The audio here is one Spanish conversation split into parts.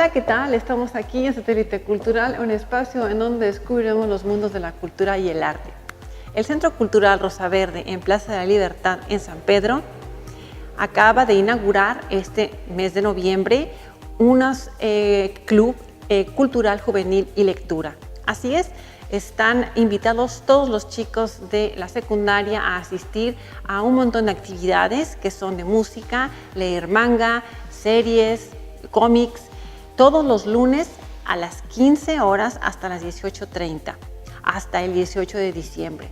Hola, ¿qué tal? Estamos aquí en Satélite Cultural, un espacio en donde descubriremos los mundos de la cultura y el arte. El Centro Cultural Rosa Verde en Plaza de la Libertad en San Pedro acaba de inaugurar este mes de noviembre un club cultural juvenil y lectura. Así es, están invitados todos los chicos de la secundaria a asistir a un montón de actividades que son de música, leer manga, series, cómics, todos los lunes a las 15 horas hasta las 18:30, hasta el 18 de diciembre.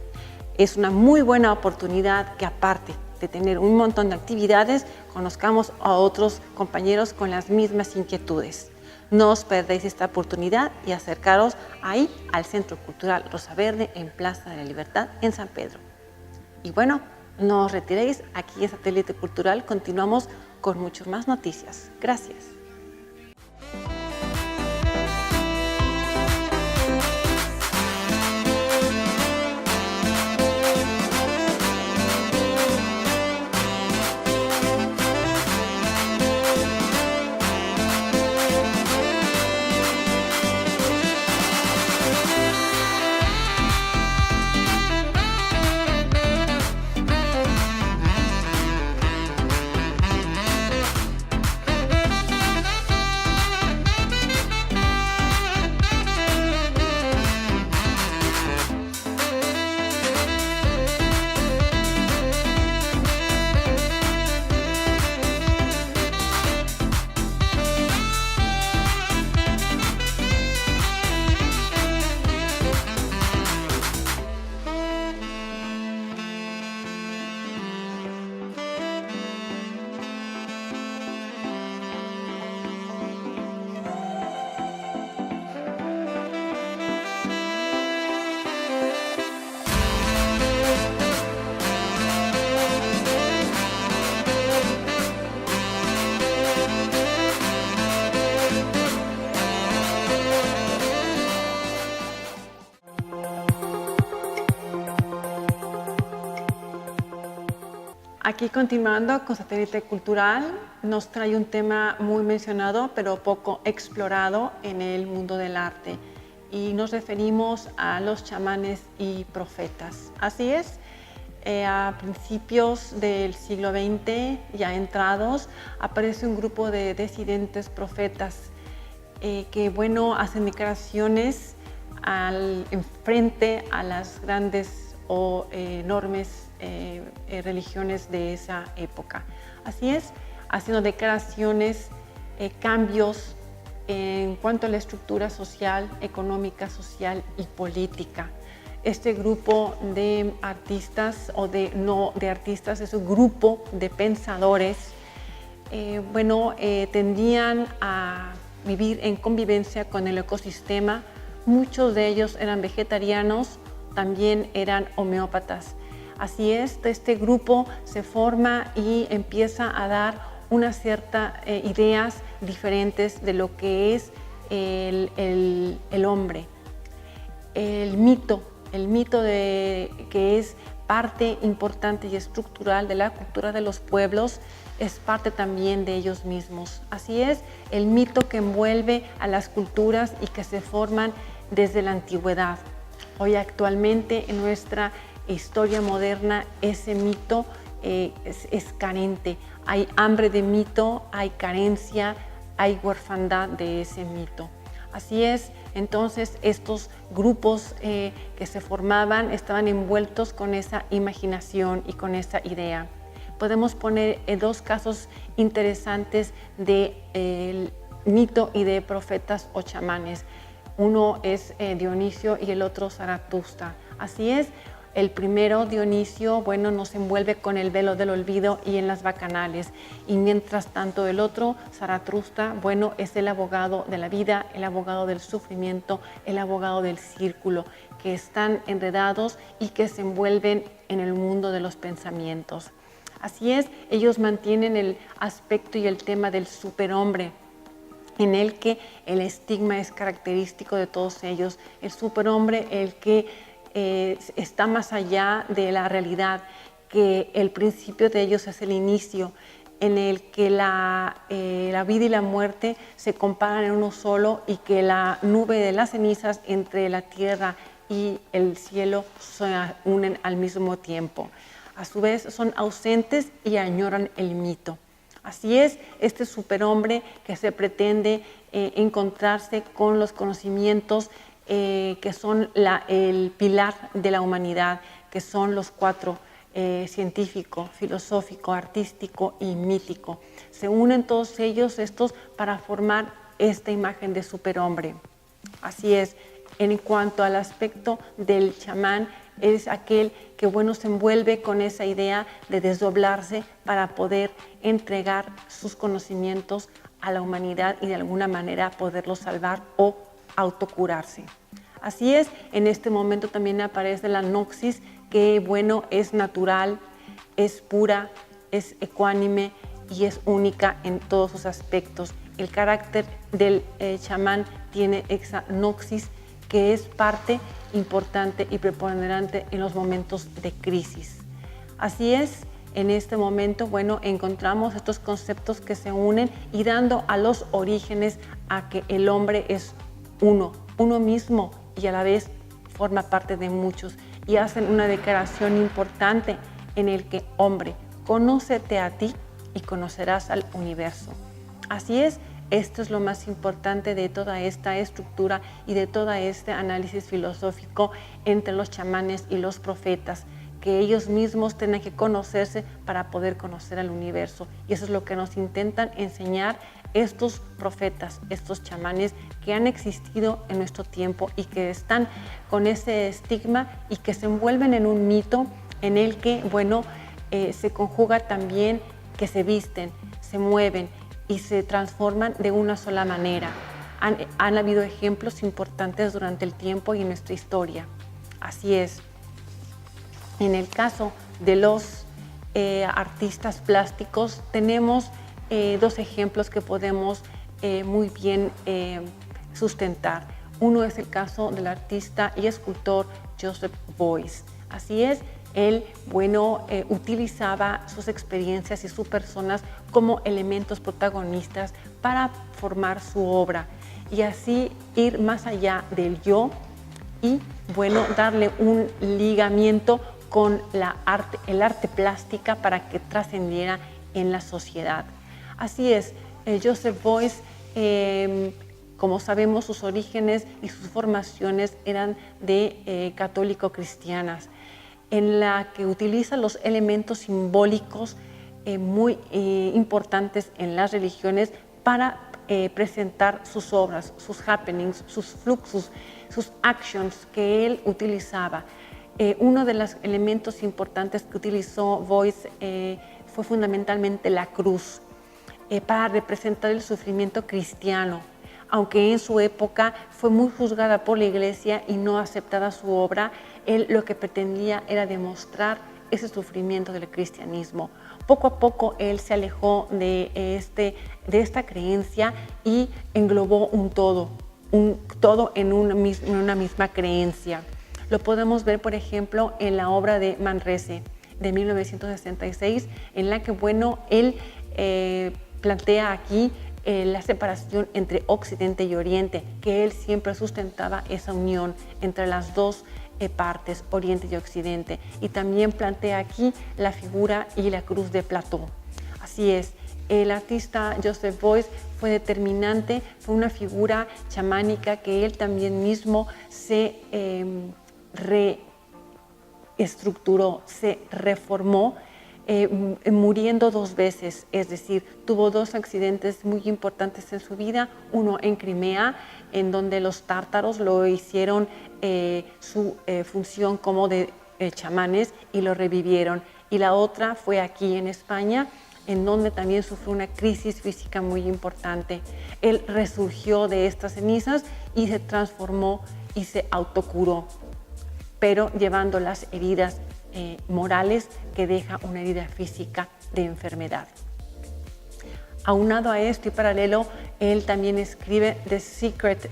Es una muy buena oportunidad que, aparte de tener un montón de actividades, conozcamos a otros compañeros con las mismas inquietudes. No os perdéis esta oportunidad y acercaros ahí al Centro Cultural Rosa Verde en Plaza de la Libertad en San Pedro. Y bueno, no os retiréis, aquí en Satélite Cultural continuamos con muchas más noticias. Gracias. Aquí continuando con Satélite Cultural, nos trae un tema muy mencionado pero poco explorado en el mundo del arte, y nos referimos a los chamanes y profetas. Así es, a principios del siglo XX, ya entrados, aparece un grupo de disidentes profetas que, bueno, hacen declaraciones frente a las grandes o enormes religiones de esa época. Así es, haciendo declaraciones, cambios en cuanto a la estructura social, económica, social y política. Este grupo de artistas, o no de artistas, es un grupo de pensadores, tendían a vivir en convivencia con el ecosistema. Muchos de ellos eran vegetarianos, también eran homeópatas. Así es, este grupo se forma y empieza a dar unas ciertas ideas diferentes de lo que es el hombre. El mito que es parte importante y estructural de la cultura de los pueblos, es parte también de ellos mismos. Así es, el mito que envuelve a las culturas y que se forman desde la antigüedad. Hoy actualmente en nuestra historia moderna ese mito es carente. Hay hambre de mito, hay carencia, hay huerfandad de ese mito. Así es, entonces estos grupos que se formaban estaban envueltos con esa imaginación y con esa idea. Podemos poner dos casos interesantes de mito y de profetas o chamanes. Uno es Dionisio y el otro Zaratustra. Así es, el primero, Dionisio, bueno, nos envuelve con el velo del olvido y en las bacanales. Y mientras tanto el otro, Zaratustra, bueno, es el abogado de la vida, el abogado del sufrimiento, el abogado del círculo, que están enredados y que se envuelven en el mundo de los pensamientos. Así es, ellos mantienen el aspecto y el tema del superhombre, en el que el estigma es característico de todos ellos. El superhombre, el que está más allá de la realidad, que el principio de ellos es el inicio, en el que la vida y la muerte se comparan en uno solo y que la nube de las cenizas entre la tierra y el cielo se unen al mismo tiempo. A su vez son ausentes y añoran el mito. Así es, este superhombre que se pretende encontrarse con los conocimientos que son el pilar de la humanidad, que son los cuatro: científico, filosófico, artístico y mítico. Se unen todos ellos estos para formar esta imagen de superhombre. Así es, en cuanto al aspecto del chamán, es aquel que se envuelve con esa idea de desdoblarse para poder entregar sus conocimientos a la humanidad y de alguna manera poderlos salvar o autocurarse. Así es, en este momento también aparece la Noxis, que es natural, es pura, es ecuánime y es única en todos sus aspectos. El carácter del chamán tiene esa Noxis, que es parte importante y preponderante en los momentos de crisis. Así es, en este momento, encontramos estos conceptos que se unen y dando a los orígenes a que el hombre es uno mismo y a la vez forma parte de muchos, y hacen una declaración importante en el que: hombre, conócete a ti y conocerás al universo. Así es, esto es lo más importante de toda esta estructura y de todo este análisis filosófico entre los chamanes y los profetas, que ellos mismos tienen que conocerse para poder conocer al universo. Y eso es lo que nos intentan enseñar estos profetas, estos chamanes que han existido en nuestro tiempo y que están con ese estigma y que se envuelven en un mito en el que, se conjuga también que se visten, se mueven y se transforman de una sola manera. Han habido ejemplos importantes durante el tiempo y en nuestra historia. Así es. En el caso de los artistas plásticos, tenemos dos ejemplos que podemos muy bien sustentar. Uno es el caso del artista y escultor Joseph Beuys. Así es, él utilizaba sus experiencias y sus personas como elementos protagonistas para formar su obra y así ir más allá del yo y darle un ligamiento con el arte plástica para que trascendiera en la sociedad. Así es, Joseph Beuys, como sabemos, sus orígenes y sus formaciones eran de católico-cristianas, en la que utiliza los elementos simbólicos muy importantes en las religiones para presentar sus obras, sus happenings, sus fluxos, sus actions que él utilizaba. Uno de los elementos importantes que utilizó Beuys fue fundamentalmente la cruz para representar el sufrimiento cristiano. Aunque en su época fue muy juzgada por la Iglesia y no aceptada su obra, él lo que pretendía era demostrar ese sufrimiento del cristianismo. Poco a poco él se alejó de esta creencia y englobó un todo en una misma creencia. Lo podemos ver, por ejemplo, en la obra de Manrese de 1966, en la que él plantea aquí la separación entre Occidente y Oriente, que él siempre sustentaba esa unión entre las dos partes, Oriente y Occidente, y también plantea aquí la figura y la cruz de Platón. Así es, el artista Joseph Beuys fue determinante, fue una figura chamánica que él también mismo se reestructuró, se reformó, muriendo dos veces, es decir, tuvo dos accidentes muy importantes en su vida, uno en Crimea, en donde los tártaros lo hicieron su función como de chamanes y lo revivieron, y la otra fue aquí en España, en donde también sufrió una crisis física muy importante. Él resurgió de estas cenizas y se transformó y se autocuró, pero llevando las heridas morales que deja una herida física de enfermedad. Aunado a esto y paralelo, él también escribe The Secret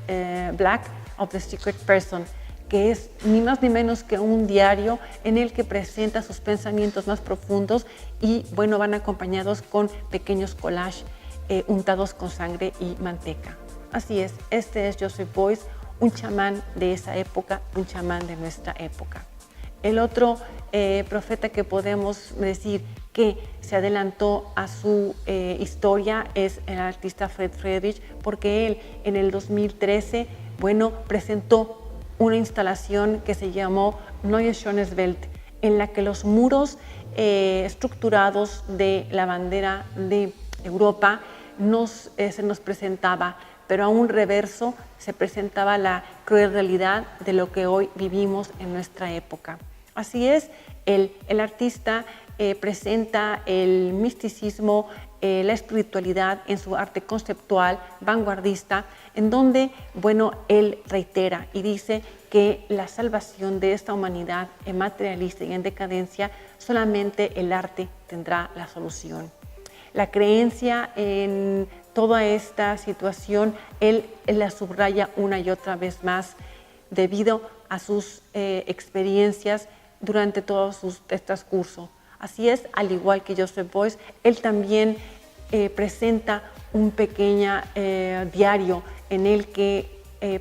Black of the Secret Person, que es ni más ni menos que un diario en el que presenta sus pensamientos más profundos y bueno, van acompañados con pequeños collages untados con sangre y manteca. Así es, este es Joseph Beuys, un chamán de esa época, un chamán de nuestra época. El otro profeta que podemos decir que se adelantó a su historia es el artista Fred Friedrich, porque él en el 2013, bueno, presentó una instalación que se llamó Neue Schönes Welt, en la que los muros estructurados de la bandera de Europa se nos presentaba, pero a un reverso se presentaba la cruel realidad de lo que hoy vivimos en nuestra época. Así es, el artista presenta el misticismo, la espiritualidad en su arte conceptual, vanguardista, en donde, bueno, él reitera y dice que la salvación de esta humanidad en materialista y en decadencia, solamente el arte tendrá la solución. La creencia en toda esta situación, él la subraya una y otra vez más debido a sus experiencias durante todo su transcurso. Así es, al igual que Joseph Beuys, él también presenta un pequeño diario en el que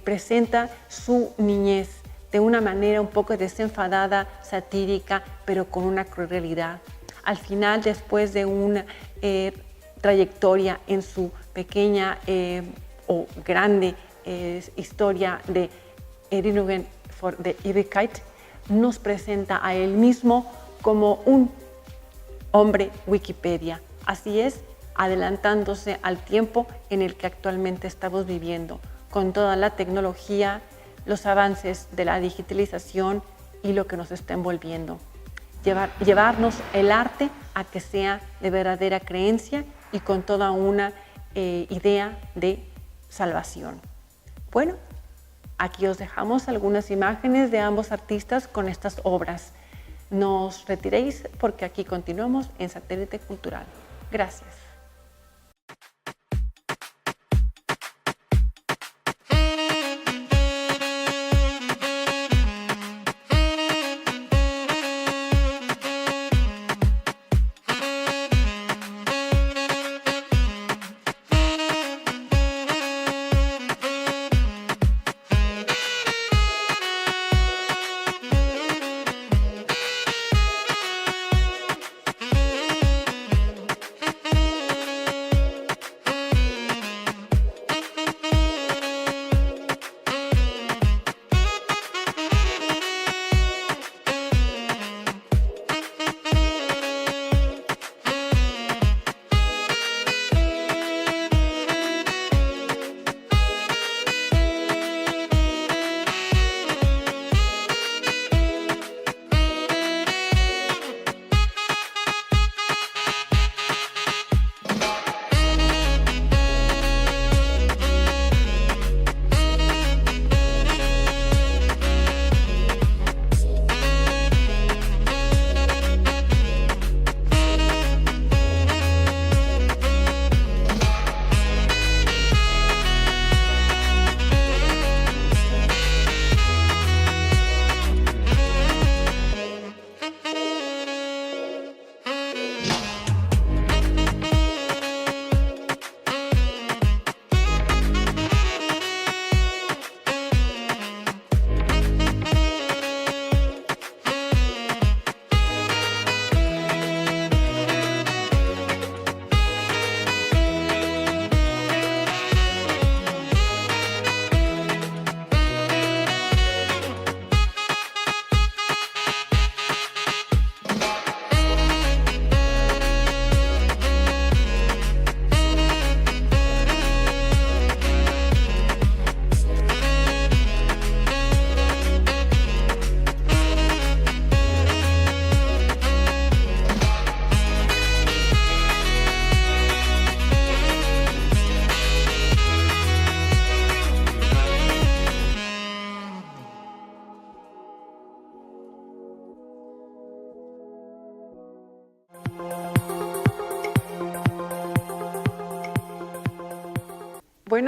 presenta su niñez de una manera un poco desenfadada, satírica, pero con una cruel realidad. Al final, después de una trayectoria en su pequeña o grande historia de Erinnerungen für die Ewigkeit, nos presenta a él mismo como un hombre Wikipedia. Así es, adelantándose al tiempo en el que actualmente estamos viviendo, con toda la tecnología, los avances de la digitalización y lo que nos está envolviendo. Llevarnos el arte a que sea de verdadera creencia y con toda una idea de salvación. Bueno, aquí os dejamos algunas imágenes de ambos artistas con estas obras. No os retiréis porque aquí continuamos en Satélite Cultural. Gracias.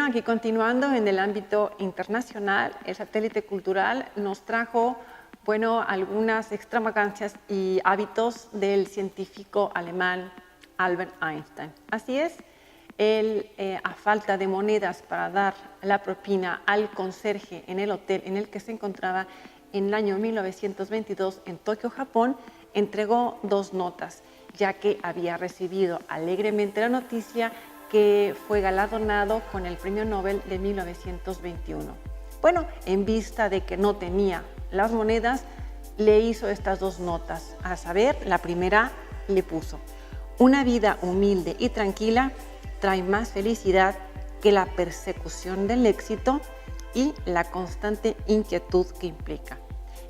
Bueno, aquí continuando en el ámbito internacional, el satélite cultural nos trajo, bueno, algunas extravagancias y hábitos del científico alemán Albert Einstein. Así es, él, a falta de monedas para dar la propina al conserje en el hotel en el que se encontraba en el año 1922 en Tokio, Japón, entregó 2 notas, ya que había recibido alegremente la noticia que fue galardonado con el Premio Nobel de 1921. Bueno, en vista de que no tenía las monedas, le hizo estas 2 notas. A saber, la primera le puso: una vida humilde y tranquila trae más felicidad que la persecución del éxito y la constante inquietud que implica.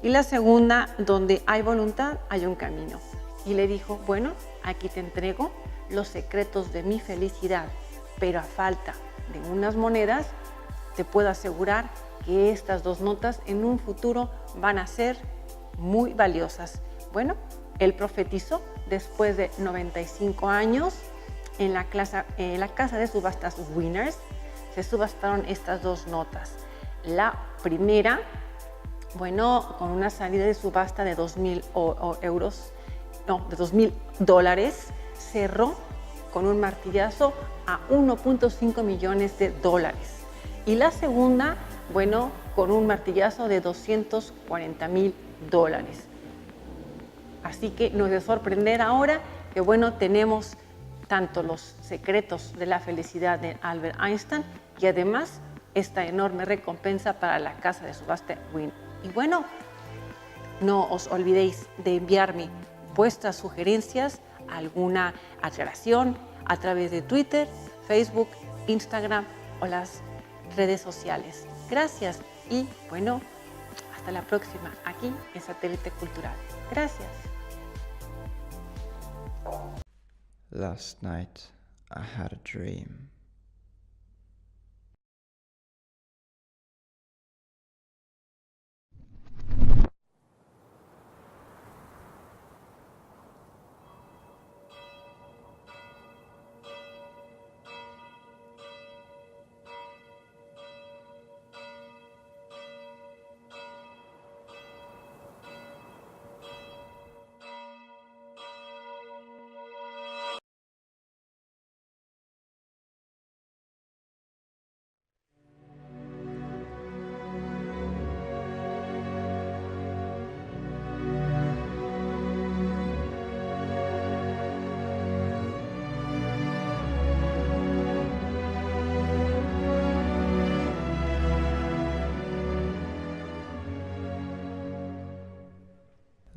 Y la segunda: donde hay voluntad, hay un camino. Y le dijo: bueno, aquí te entrego los secretos de mi felicidad, pero a falta de unas monedas, te puedo asegurar que estas 2 notas en un futuro van a ser muy valiosas. Bueno, él profetizó después de 95 años en la casa de subastas Winners. Se subastaron estas 2 notas. La primera, bueno, con una salida de subasta de 2.000 euros, no, de $2.000, cerró con un martillazo a 1.5 millones de dólares. Y la segunda, bueno, con un martillazo de 240.000 dólares. Así que no es de sorprender ahora que, bueno, tenemos tanto los secretos de la felicidad de Albert Einstein y además esta enorme recompensa para la casa de subasta Win. Y bueno, no os olvidéis de enviarme vuestras sugerencias, alguna aclaración a través de Twitter, Facebook, Instagram o las redes sociales. Gracias y bueno, hasta la próxima aquí en Satélite Cultural. Gracias. Last night I had a dream.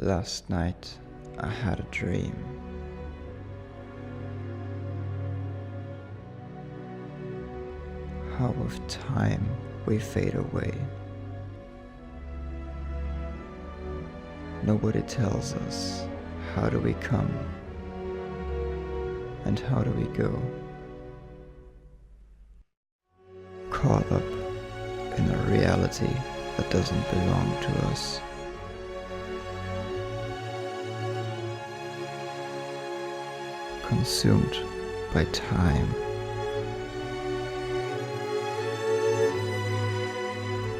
Last night I had a dream. How with time we fade away. Nobody tells us how do we come and how do we go. Caught up in a reality that doesn't belong to us. Consumed by time.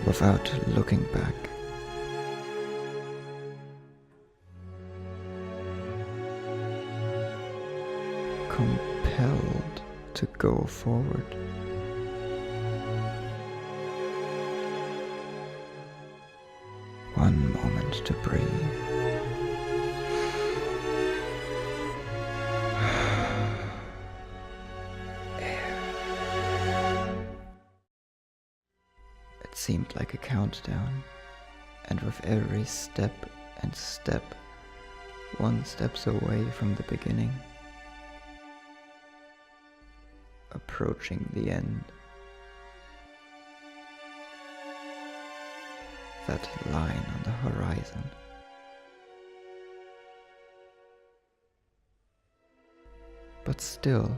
Without looking back. Compelled to go forward. One moment to breathe. It seemed like a countdown, and with every step and step, one steps away from the beginning, approaching the end. That line on the horizon. But still,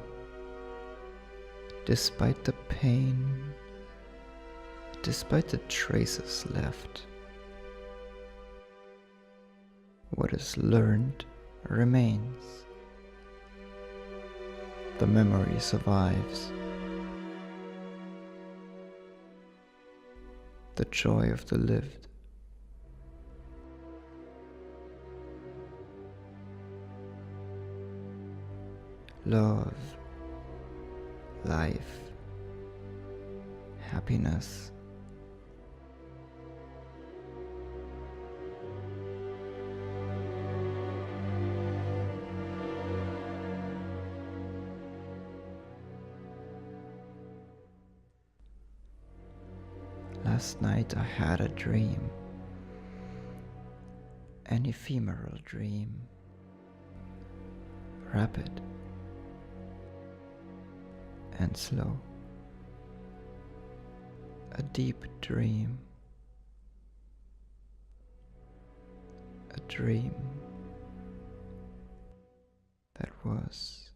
despite the pain, despite the traces left, what is learned remains. The memory survives. the joy of the lived. Love, life, happiness. Last night I had a dream, an ephemeral dream, rapid and slow, a deep dream, a dream that was.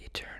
Eternal.